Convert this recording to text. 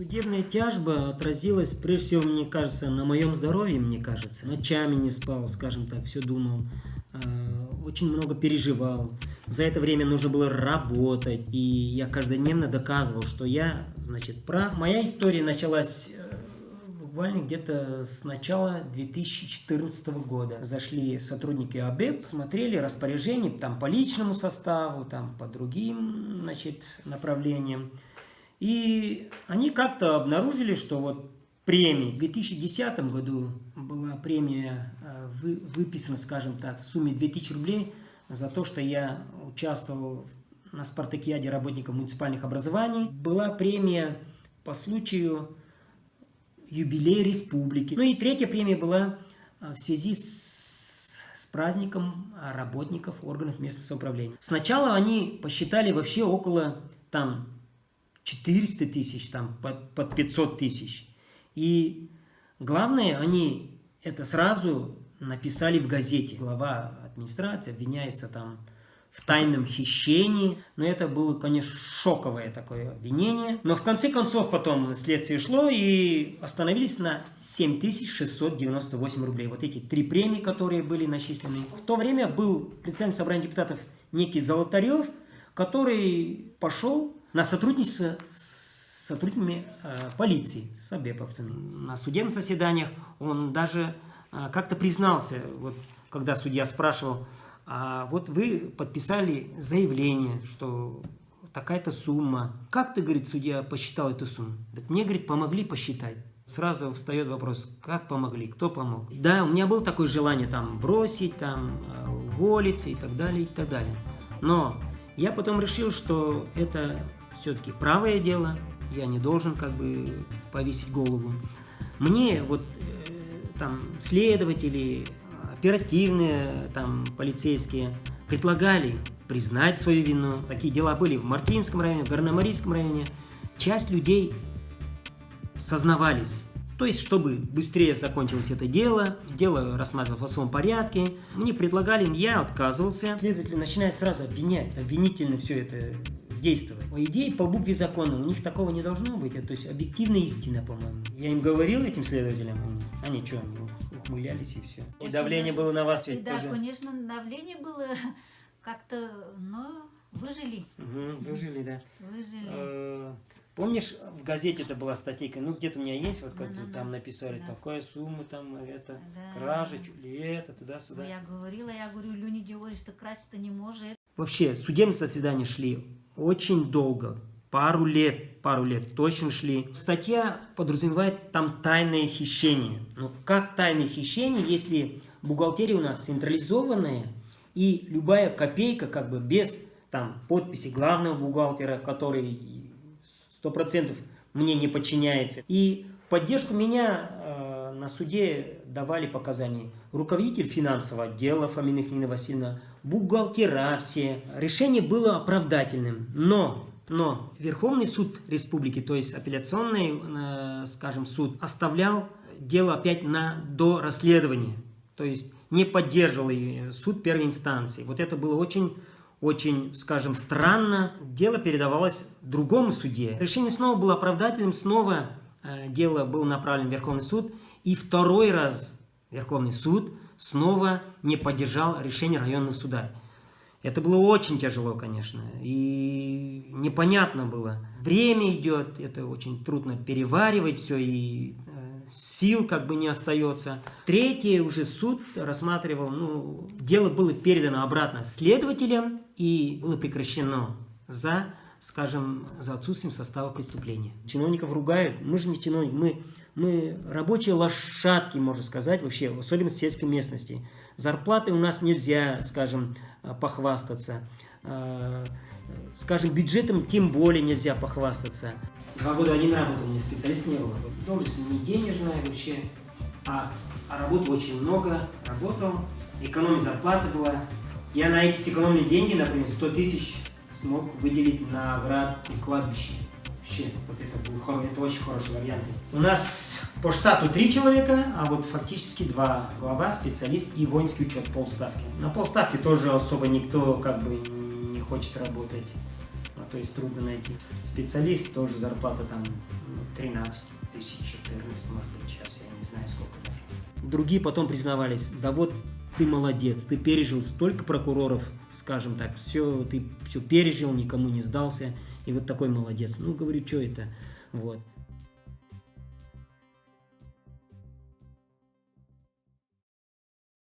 Судебная тяжба отразилась, прежде всего, мне кажется, на моем здоровье, мне кажется. Ночами не спал, скажем так, все думал, очень много переживал. За это время нужно было работать, и я каждодневно доказывал, что я, значит, прав. Моя история началась буквально где-то с начала 2014 года. Зашли сотрудники АБЭП, смотрели распоряжения там по личному составу, там по другим, значит, направлениям. И они как-то обнаружили, что вот премия в 2010 году была премия выписана, скажем так, в сумме 2000 рублей за то, что я участвовал на спартакиаде работников муниципальных образований. Была премия по случаю юбилея республики. Ну и третья премия была в связи с праздником работников органов местного самоуправления. Сначала они посчитали вообще около там 400 тысяч, там под 500 тысяч. И главное, они это сразу написали в газете. Глава администрации обвиняется там в тайном хищении. Но это было, конечно, шоковое такое обвинение. Но в конце концов потом следствие шло и остановились на 7698 рублей. Вот эти три премии, которые были начислены. В то время был председатель собрания депутатов некий Золотарев, который пошел на сотрудничество с сотрудниками полиции, с АБЭПовцами. На судебных заседаниях он даже как-то признался, вот, когда судья спрашивал, а вот вы подписали заявление, что такая-то сумма. Как ты, говорит, судья, посчитал эту сумму? Так мне, говорит, помогли посчитать. Сразу встает вопрос, как помогли, кто помог? Да, у меня было такое желание там бросить, там уволиться и так далее, и так далее. Но я потом решил, что это все-таки правое дело, я не должен как бы повесить голову. Мне вот там следователи, оперативные там полицейские предлагали признать свою вину. Такие дела были в Мартинском районе, в Горно-Марийском районе. Часть людей сознавались. То есть, чтобы быстрее закончилось это дело рассматривалось в особом порядке. Мне предлагали, я отказывался. Следователи начинают сразу обвинять, обвинительно все это действовать. По идее, по букве закона у них такого не должно быть. То есть, объективная истина, по-моему. Я им говорил, этим следователям, они что, они ухмылялись и все. И давление было на вас ведь тоже. Да, конечно, давление было как-то, но выжили. Выжили, да. Выжили. Помнишь, в газете это была статейка, ну где-то у меня есть, вот как там написали, такая сумма, там, это, кража, чуть ли это, туда-сюда. Я говорю, люди говорят, что красть-то не может. Вообще, судебные заседания шли очень долго, пару лет точно шли. Статья подразумевает там тайное хищение. Но как тайное хищение, если бухгалтерия у нас централизованная, и любая копейка как бы без там подписи главного бухгалтера, который 100% мне не подчиняется. И в поддержку меня на суде давали показания руководитель финансового отдела Фоминых Нина Васильевна, бухгалтера все. Решение было оправдательным, но Верховный суд Республики, то есть апелляционный, скажем, суд, оставлял дело опять на дорасследование. То есть не поддерживал суд первой инстанции. Вот это было очень, скажем, странно. Дело передавалось другому судье. Решение снова было оправдательным, снова дело было направлено в Верховный суд. И второй раз Верховный суд снова не поддержал решение районного суда. Это было очень тяжело, конечно, и непонятно было. Время идет, это очень трудно переваривать все, и сил как бы не остается. Третий уже суд рассматривал, дело было передано обратно следователям и было прекращено за отсутствием состава преступления. Чиновников ругают, мы же не чиновники, мы рабочие лошадки, можно сказать, вообще, особенно в сельской местности. Зарплаты у нас нельзя, скажем, похвастаться. Скажем, бюджетом тем более нельзя похвастаться. 2 года один работал, у меня специалист не было. Должность не денежная вообще, а работы очень много. Работал, экономия зарплаты была. Я на эти сэкономленные деньги, например, 100 тысяч смог выделить на ограду кладбище. Вообще, вот это очень хороший вариант. У нас по штату 3 человека, а вот фактически 2. Глава, специалист и воинский учет полставки. На полставки тоже особо никто как бы не хочет работать. Вот то есть трудно найти. Специалист тоже зарплата там 13 тысяч, 14, может быть, сейчас я не знаю сколько даже. Другие потом признавались, да вот ты молодец, ты пережил столько прокуроров, скажем так, ты все пережил, никому не сдался, и вот такой молодец. Ну, говорю, что это? Вот.